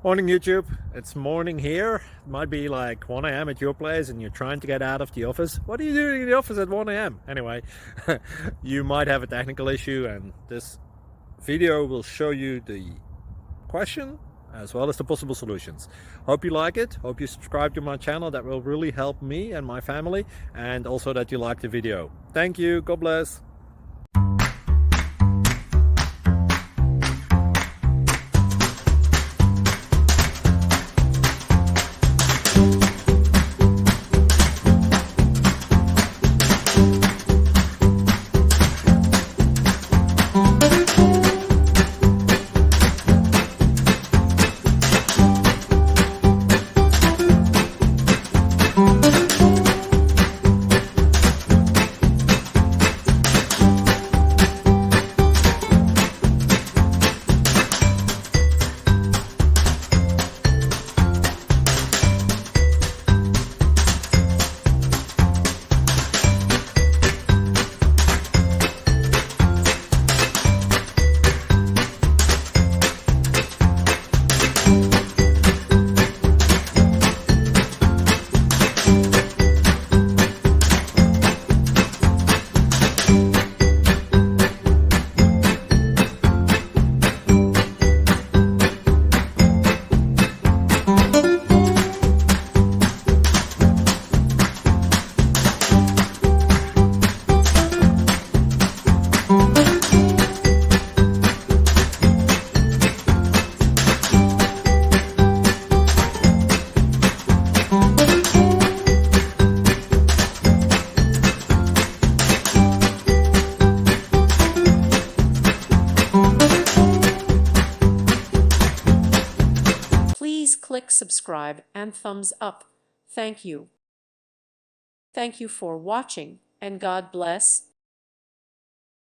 Morning YouTube, it's morning here. It might be like 1 a.m. at your place and you're trying to get out of the office. What are you doing in the office at 1 a.m.? Anyway, you might have a technical issue and this video will show you the question as well as the possible solutions. Hope you like it, hope you subscribe to my channel. That will really help me and my family, and also that you like the video. Thank you, God bless. Please click subscribe and thumbs up. Thank you. Thank you for watching, and God bless.